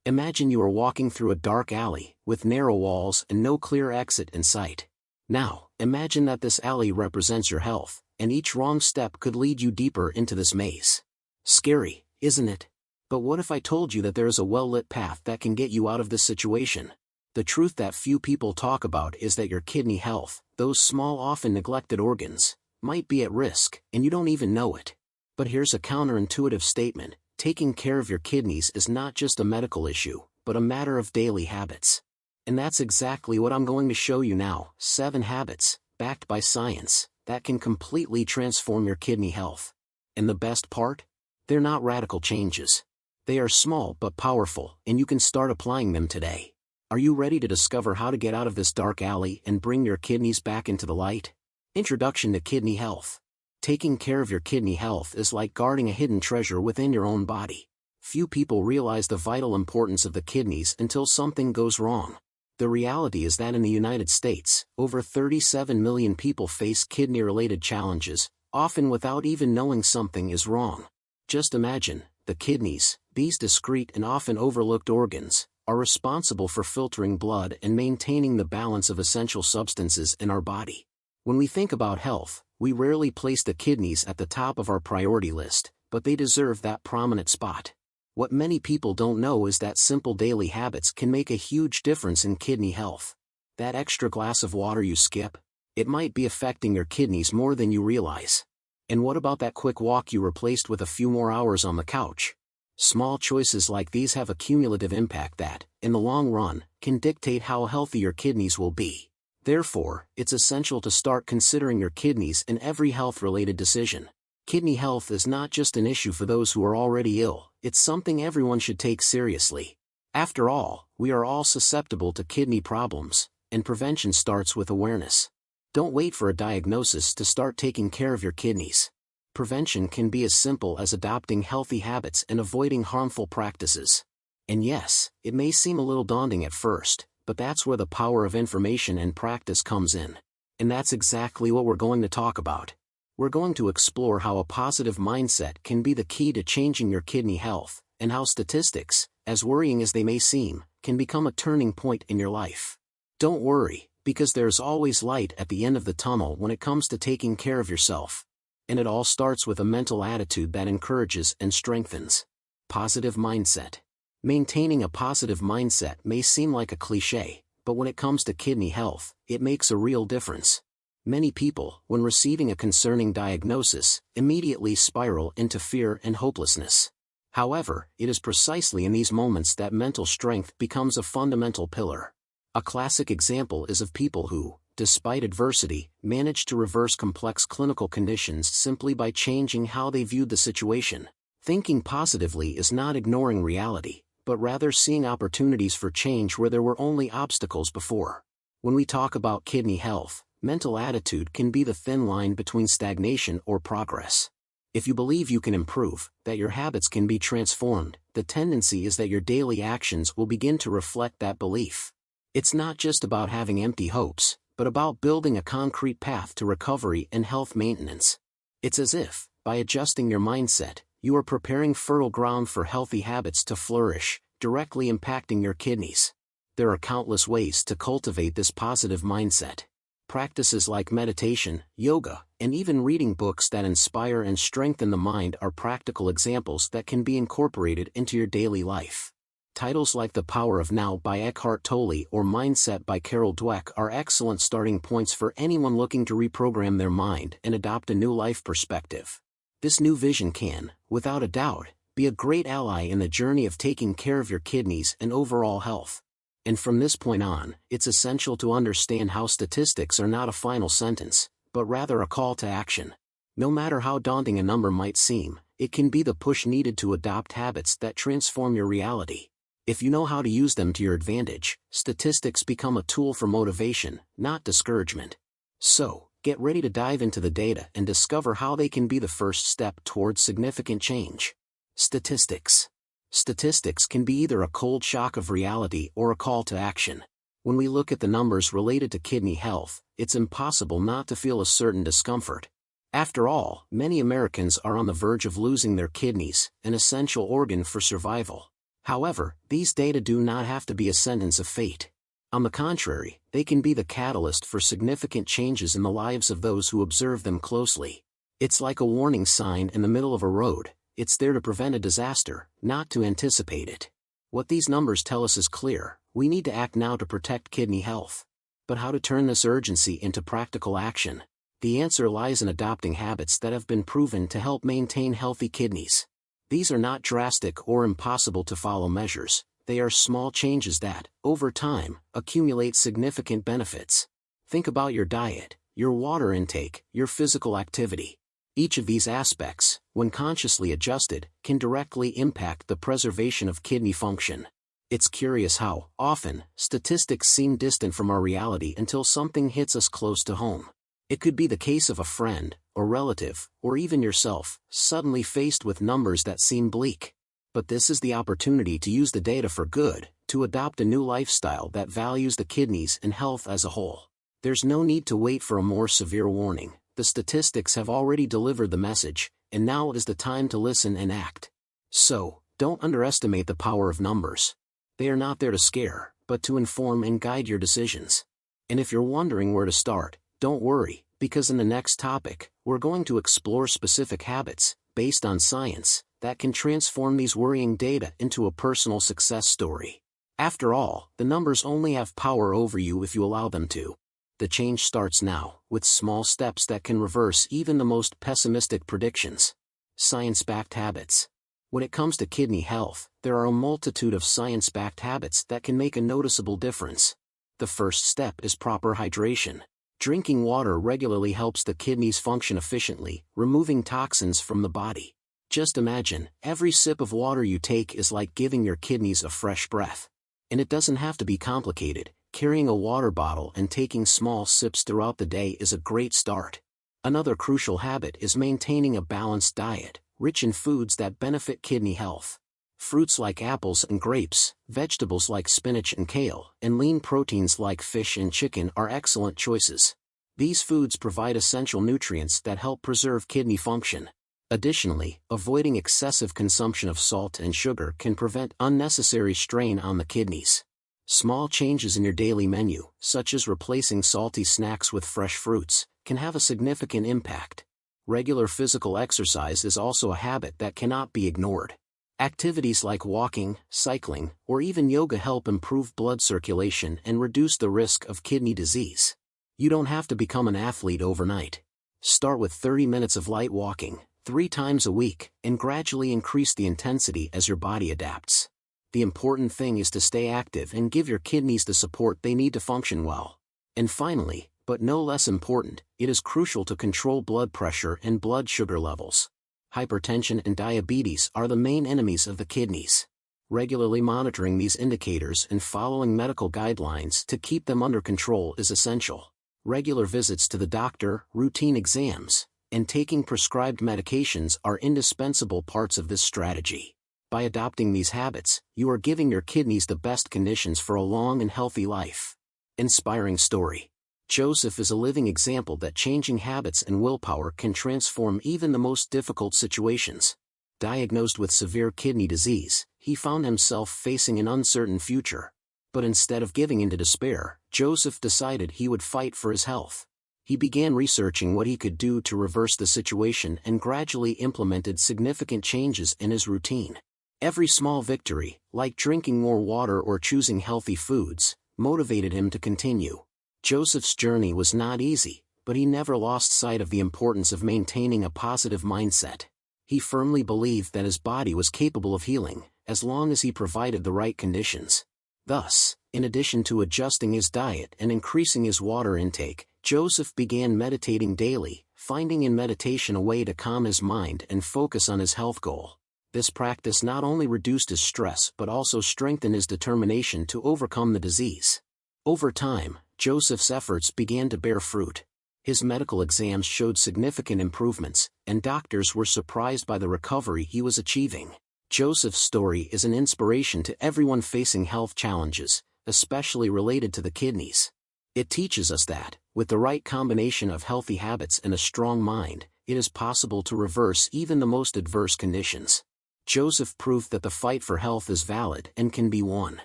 Imagine you are walking through a dark alley, with narrow walls and no clear exit in sight. Now, imagine that this alley represents your health, and each wrong step could lead you deeper into this maze. Scary, isn't it? But what if I told you that there is a well-lit path that can get you out of this situation? The truth that few people talk about is that your kidney health, those small often neglected organs, might be at risk, and you don't even know it. But here's a counterintuitive statement: taking care of your kidneys is not just a medical issue, but a matter of daily habits. And that's exactly what I'm going to show you now: 7 habits, backed by science, that can completely transform your kidney health. And the best part? They're not radical changes. They are small but powerful, and you can start applying them today. Are you ready to discover how to get out of this dark alley and bring your kidneys back into the light? Introduction to Kidney Health. Taking care of your kidney health is like guarding a hidden treasure within your own body. Few people realize the vital importance of the kidneys until something goes wrong. The reality is that in the United States, over 37 million people face kidney-related challenges, often without even knowing something is wrong. Just imagine, the kidneys, these discreet and often overlooked organs, are responsible for filtering blood and maintaining the balance of essential substances in our body. When we think about health, we rarely place the kidneys at the top of our priority list, but they deserve that prominent spot. What many people don't know is that simple daily habits can make a huge difference in kidney health. That extra glass of water you skip, it might be affecting your kidneys more than you realize. And what about that quick walk you replaced with a few more hours on the couch? Small choices like these have a cumulative impact that, in the long run, can dictate how healthy your kidneys will be. Therefore, it's essential to start considering your kidneys in every health-related decision. Kidney health is not just an issue for those who are already ill, it's something everyone should take seriously. After all, we are all susceptible to kidney problems, and prevention starts with awareness. Don't wait for a diagnosis to start taking care of your kidneys. Prevention can be as simple as adopting healthy habits and avoiding harmful practices. And yes, it may seem a little daunting at first, but that's where the power of information and practice comes in. And that's exactly what we're going to talk about. We're going to explore how a positive mindset can be the key to changing your kidney health, and how statistics, as worrying as they may seem, can become a turning point in your life. Don't worry, because there's always light at the end of the tunnel when it comes to taking care of yourself. And it all starts with a mental attitude that encourages and strengthens. Positive mindset. Maintaining a positive mindset may seem like a cliché, but when it comes to kidney health, it makes a real difference. Many people, when receiving a concerning diagnosis, immediately spiral into fear and hopelessness. However, it is precisely in these moments that mental strength becomes a fundamental pillar. A classic example is of people who, despite adversity, managed to reverse complex clinical conditions simply by changing how they viewed the situation. Thinking positively is not ignoring reality, but rather seeing opportunities for change where there were only obstacles before. When we talk about kidney health, mental attitude can be the thin line between stagnation or progress. If you believe you can improve, that your habits can be transformed, the tendency is that your daily actions will begin to reflect that belief. It's not just about having empty hopes, but about building a concrete path to recovery and health maintenance. It's as if, by adjusting your mindset, you are preparing fertile ground for healthy habits to flourish, directly impacting your kidneys. There are countless ways to cultivate this positive mindset. Practices like meditation, yoga, and even reading books that inspire and strengthen the mind are practical examples that can be incorporated into your daily life. Titles like The Power of Now by Eckhart Tolle or Mindset by Carol Dweck are excellent starting points for anyone looking to reprogram their mind and adopt a new life perspective. This new vision can, without a doubt, be a great ally in the journey of taking care of your kidneys and overall health. And from this point on, it's essential to understand how statistics are not a final sentence, but rather a call to action. No matter how daunting a number might seem, it can be the push needed to adopt habits that transform your reality. If you know how to use them to your advantage, statistics become a tool for motivation, not discouragement. So, get ready to dive into the data and discover how they can be the first step towards significant change. Statistics. Statistics can be either a cold shock of reality or a call to action. When we look at the numbers related to kidney health, it's impossible not to feel a certain discomfort. After all, many Americans are on the verge of losing their kidneys, an essential organ for survival. However, these data do not have to be a sentence of fate. On the contrary, they can be the catalyst for significant changes in the lives of those who observe them closely. It's like a warning sign in the middle of a road. It's there to prevent a disaster, not to anticipate it. What these numbers tell us is clear: we need to act now to protect kidney health. But how to turn this urgency into practical action? The answer lies in adopting habits that have been proven to help maintain healthy kidneys. These are not drastic or impossible to follow measures. They are small changes that, over time, accumulate significant benefits. Think about your diet, your water intake, your physical activity. Each of these aspects, when consciously adjusted, can directly impact the preservation of kidney function. It's curious how, often, statistics seem distant from our reality until something hits us close to home. It could be the case of a friend, a relative, or even yourself, suddenly faced with numbers that seem bleak. But this is the opportunity to use the data for good, to adopt a new lifestyle that values the kidneys and health as a whole. There's no need to wait for a more severe warning. The statistics have already delivered the message, and now is the time to listen and act. So, don't underestimate the power of numbers. They are not there to scare, but to inform and guide your decisions. And if you're wondering where to start, don't worry, because in the next topic, we're going to explore specific habits, based on science, that can transform these worrying data into a personal success story. After all, the numbers only have power over you if you allow them to. The change starts now, with small steps that can reverse even the most pessimistic predictions. Science-backed habits. When it comes to kidney health, there are a multitude of science-backed habits that can make a noticeable difference. The first step is proper hydration. Drinking water regularly helps the kidneys function efficiently, removing toxins from the body. Just imagine, every sip of water you take is like giving your kidneys a fresh breath. And it doesn't have to be complicated. Carrying a water bottle and taking small sips throughout the day is a great start. Another crucial habit is maintaining a balanced diet, rich in foods that benefit kidney health. Fruits like apples and grapes, vegetables like spinach and kale, and lean proteins like fish and chicken are excellent choices. These foods provide essential nutrients that help preserve kidney function. Additionally, avoiding excessive consumption of salt and sugar can prevent unnecessary strain on the kidneys. Small changes in your daily menu, such as replacing salty snacks with fresh fruits, can have a significant impact. Regular physical exercise is also a habit that cannot be ignored. Activities like walking, cycling, or even yoga help improve blood circulation and reduce the risk of kidney disease. You don't have to become an athlete overnight. Start with 30 minutes of light walking, 3 times a week, and gradually increase the intensity as your body adapts. The important thing is to stay active and give your kidneys the support they need to function well. And finally, but no less important, it is crucial to control blood pressure and blood sugar levels. Hypertension and diabetes are the main enemies of the kidneys. Regularly monitoring these indicators and following medical guidelines to keep them under control is essential. Regular visits to the doctor, routine exams, and taking prescribed medications are indispensable parts of this strategy. By adopting these habits, you are giving your kidneys the best conditions for a long and healthy life. Inspiring story. Joseph is a living example that changing habits and willpower can transform even the most difficult situations. Diagnosed with severe kidney disease, he found himself facing an uncertain future. But instead of giving in to despair, Joseph decided he would fight for his health. He began researching what he could do to reverse the situation and gradually implemented significant changes in his routine. Every small victory, like drinking more water or choosing healthy foods, motivated him to continue. Joseph's journey was not easy, but he never lost sight of the importance of maintaining a positive mindset. He firmly believed that his body was capable of healing, as long as he provided the right conditions. Thus, in addition to adjusting his diet and increasing his water intake, Joseph began meditating daily, finding in meditation a way to calm his mind and focus on his health goal. This practice not only reduced his stress but also strengthened his determination to overcome the disease. Over time, Joseph's efforts began to bear fruit. His medical exams showed significant improvements, and doctors were surprised by the recovery he was achieving. Joseph's story is an inspiration to everyone facing health challenges, especially related to the kidneys. It teaches us that, with the right combination of healthy habits and a strong mind, it is possible to reverse even the most adverse conditions. Joseph proved that the fight for health is valid and can be won.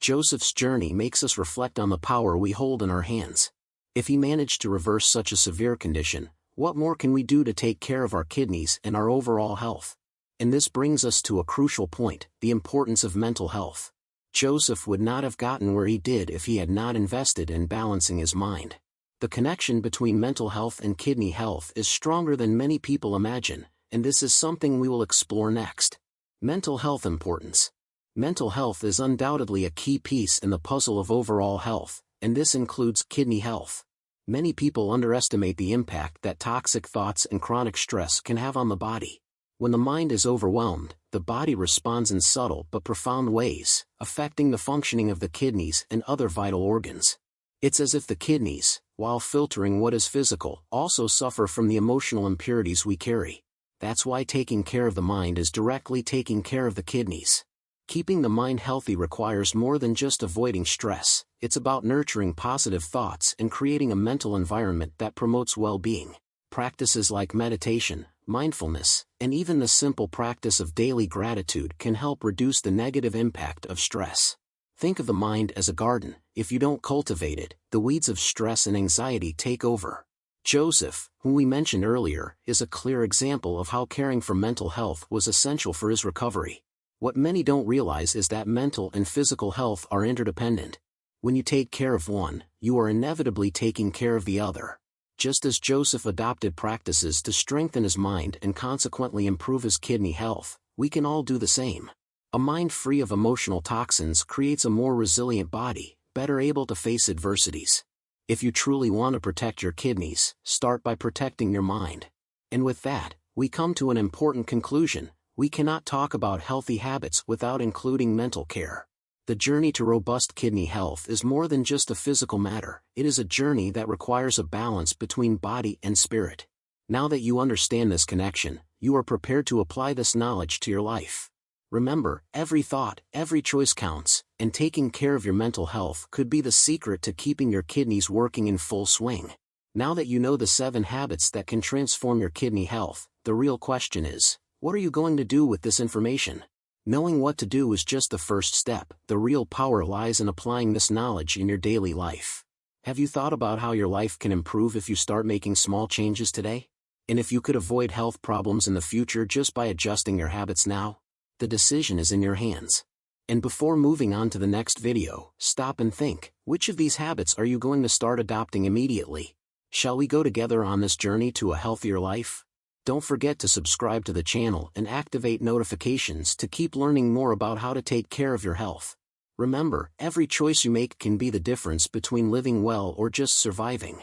Joseph's journey makes us reflect on the power we hold in our hands. If he managed to reverse such a severe condition, what more can we do to take care of our kidneys and our overall health? And this brings us to a crucial point, the importance of mental health. Joseph would not have gotten where he did if he had not invested in balancing his mind. The connection between mental health and kidney health is stronger than many people imagine, and this is something we will explore next. Mental health importance. Mental health is undoubtedly a key piece in the puzzle of overall health, and this includes kidney health. Many people underestimate the impact that toxic thoughts and chronic stress can have on the body. When the mind is overwhelmed, the body responds in subtle but profound ways, affecting the functioning of the kidneys and other vital organs. It's as if the kidneys, while filtering what is physical, also suffer from the emotional impurities we carry. That's why taking care of the mind is directly taking care of the kidneys. Keeping the mind healthy requires more than just avoiding stress. It's about nurturing positive thoughts and creating a mental environment that promotes well-being. Practices like meditation, mindfulness, and even the simple practice of daily gratitude can help reduce the negative impact of stress. Think of the mind as a garden. If you don't cultivate it, the weeds of stress and anxiety take over. Joseph, whom we mentioned earlier, is a clear example of how caring for mental health was essential for his recovery. What many don't realize is that mental and physical health are interdependent. When you take care of one, you are inevitably taking care of the other. Just as Joseph adopted practices to strengthen his mind and consequently improve his kidney health, we can all do the same. A mind free of emotional toxins creates a more resilient body, better able to face adversities. If you truly want to protect your kidneys, start by protecting your mind. And with that, we come to an important conclusion. We cannot talk about healthy habits without including mental care. The journey to robust kidney health is more than just a physical matter. It is a journey that requires a balance between body and spirit. Now that you understand this connection, you are prepared to apply this knowledge to your life. Remember, every thought, every choice counts, and taking care of your mental health could be the secret to keeping your kidneys working in full swing. Now that you know the 7 habits that can transform your kidney health, the real question is, what are you going to do with this information? Knowing what to do is just the first step. The real power lies in applying this knowledge in your daily life. Have you thought about how your life can improve if you start making small changes today? And if you could avoid health problems in the future just by adjusting your habits now? The decision is in your hands. And before moving on to the next video, stop and think, which of these habits are you going to start adopting immediately? Shall we go together on this journey to a healthier life? Don't forget to subscribe to the channel and activate notifications to keep learning more about how to take care of your health. Remember, every choice you make can be the difference between living well or just surviving.